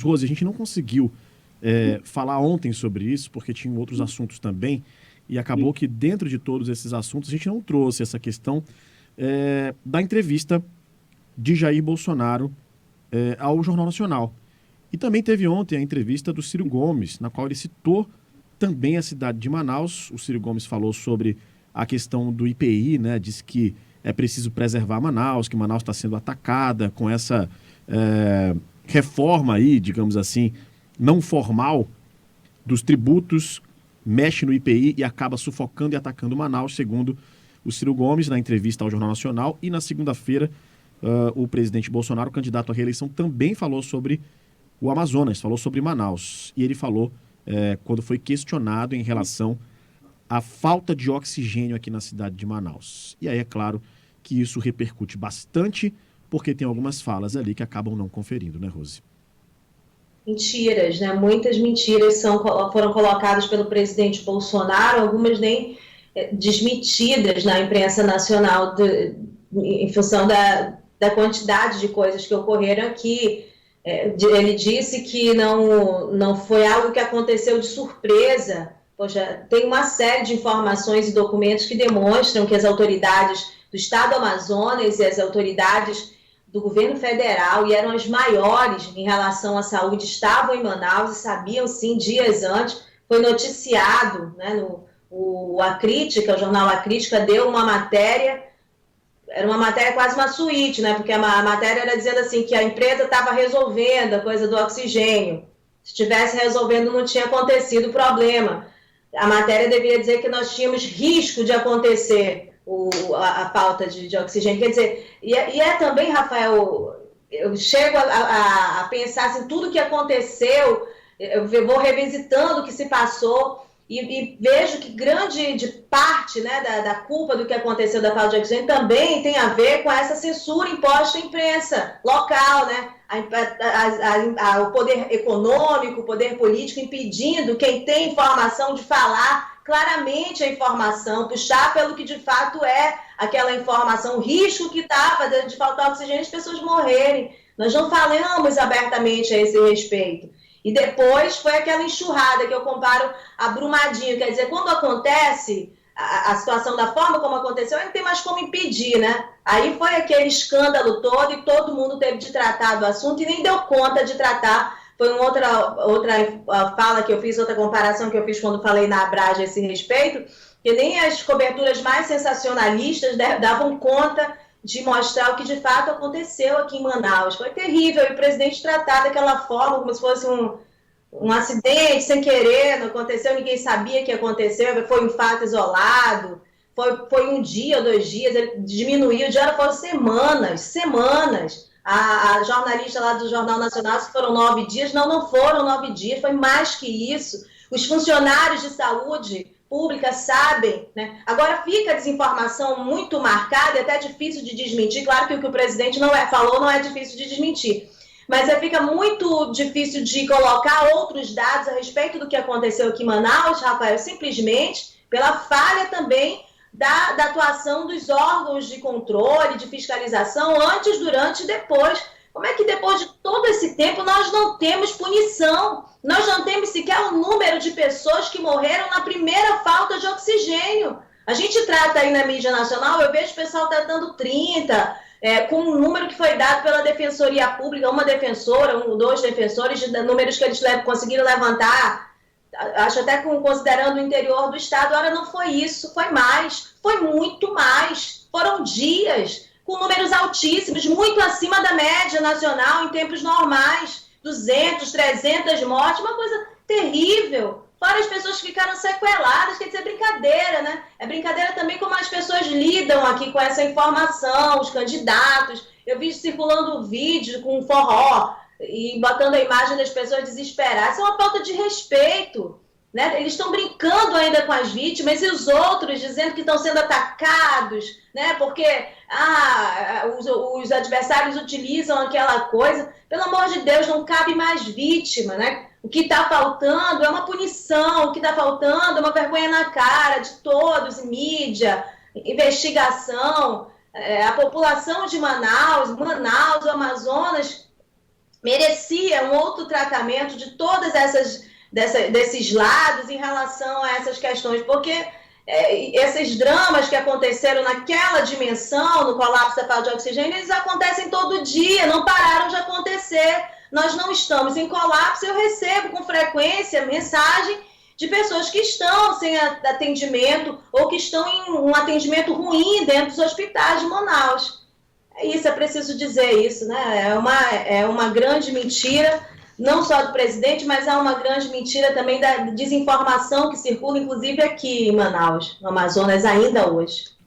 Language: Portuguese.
Rose, a gente não conseguiu falar ontem sobre isso, porque tinha outros assuntos também, e acabou que dentro de todos esses assuntos a gente não trouxe essa questão da entrevista de Jair Bolsonaro ao Jornal Nacional. E também teve ontem a entrevista do Ciro Gomes, na qual ele citou também a cidade de Manaus. O Ciro Gomes falou sobre a questão do IPI, né? Disse que é preciso preservar Manaus, que Manaus está sendo atacada com essa reforma aí, digamos assim, não formal dos tributos, mexe no IPI e acaba sufocando e atacando Manaus, segundo o Ciro Gomes, na entrevista ao Jornal Nacional. E na segunda-feira, o presidente Bolsonaro, candidato à reeleição, também falou sobre o Amazonas, falou sobre Manaus. E ele falou, quando foi questionado em relação à falta de oxigênio aqui na cidade de Manaus. E aí é claro que isso repercute bastante, porque tem algumas falas ali que acabam não conferindo, né, Rose? Mentiras, né? Muitas mentiras foram colocadas pelo presidente Bolsonaro, algumas nem desmentidas na imprensa nacional em função da quantidade de coisas que ocorreram aqui. Ele disse que não foi algo que aconteceu de surpresa. Poxa, tem uma série de informações e documentos que demonstram que as autoridades do Estado do Amazonas e as autoridades do governo federal, e eram as maiores em relação à saúde, estavam em Manaus e sabiam, sim, dias antes. Foi noticiado, né, A Crítica, o jornal A Crítica, deu uma matéria, era uma matéria quase uma suíte, né, porque a matéria era dizendo assim, que a empresa estava resolvendo a coisa do oxigênio. Se estivesse resolvendo, não tinha acontecido o problema. A matéria deveria dizer que nós tínhamos risco de acontecer a falta de oxigênio. Quer dizer, e é também, Rafael, eu chego a pensar assim, tudo que aconteceu, eu vou revisitando o que se passou e vejo que grande parte, né, da culpa do que aconteceu da falta de oxigênio também tem a ver com essa censura imposta à imprensa local, né? O poder econômico, o poder político impedindo quem tem informação de falar claramente a informação, puxar pelo que de fato é aquela informação, o risco que estava de faltar oxigênio e as pessoas morrerem. Nós não falamos abertamente a esse respeito. E depois foi aquela enxurrada que eu comparo a Brumadinho, quer dizer, quando acontece a situação da forma como aconteceu, não tem mais como impedir, né? Aí foi aquele escândalo todo e todo mundo teve de tratar do assunto e nem deu conta de tratar. Foi uma outra fala que eu fiz, outra comparação que eu fiz quando falei na Abrage a esse respeito, que nem as coberturas mais sensacionalistas davam conta de mostrar o que de fato aconteceu aqui em Manaus. Foi terrível, e o presidente tratar daquela forma, como se fosse um acidente sem querer, não aconteceu, ninguém sabia que aconteceu, foi um fato isolado, foi um dia ou 2 dias, ele diminuiu, de hora foram semanas. A jornalista lá do Jornal Nacional, se foram 9 dias, não foram 9 dias, foi mais que isso. Os funcionários de saúde pública sabem, né? Agora fica a desinformação muito marcada, é até difícil de desmentir, claro que o que o presidente falou não é difícil de desmentir, mas fica muito difícil de colocar outros dados a respeito do que aconteceu aqui em Manaus, Rafael, simplesmente pela falha também da atuação dos órgãos de controle, de fiscalização, antes, durante e depois. Como é que depois de todo esse tempo nós não temos punição? Nós não temos sequer o número de pessoas que morreram na primeira falta de oxigênio. A gente trata aí na mídia nacional, eu vejo o pessoal tratando 30, com um número que foi dado pela Defensoria Pública, uma defensora, 2 defensores, de números que eles conseguiram levantar, acho até considerando o interior do estado. Agora não foi isso, foi mais, foi muito mais. Foram dias com números altíssimos, muito acima da média nacional em tempos normais, 200, 300 mortes, uma coisa terrível. Fora as pessoas que ficaram sequeladas, quer dizer, brincadeira, né? É brincadeira também como as pessoas lidam aqui com essa informação, os candidatos. Eu vi circulando vídeo com forró e botando a imagem das pessoas desesperadas. Isso é uma falta de respeito, né? Eles estão brincando ainda com as vítimas e os outros dizendo que estão sendo atacados, né? Porque os adversários utilizam aquela coisa. Pelo amor de Deus, não cabe mais vítima, né? O que está faltando é uma punição, o que está faltando é uma vergonha na cara de todos, mídia, investigação. A população de Manaus, o Amazonas, merecia um outro tratamento de todas desses lados em relação a essas questões, porque esses dramas que aconteceram naquela dimensão, no colapso da falta de oxigênio, eles acontecem todo dia, não pararam de acontecer. Nós não estamos em colapso. Eu recebo com frequência mensagem de pessoas que estão sem atendimento ou que estão em um atendimento ruim dentro dos hospitais de Manaus. É preciso dizer isso, né? É uma grande mentira, não só do presidente, mas é uma grande mentira também da desinformação que circula, inclusive aqui em Manaus, no Amazonas, ainda hoje.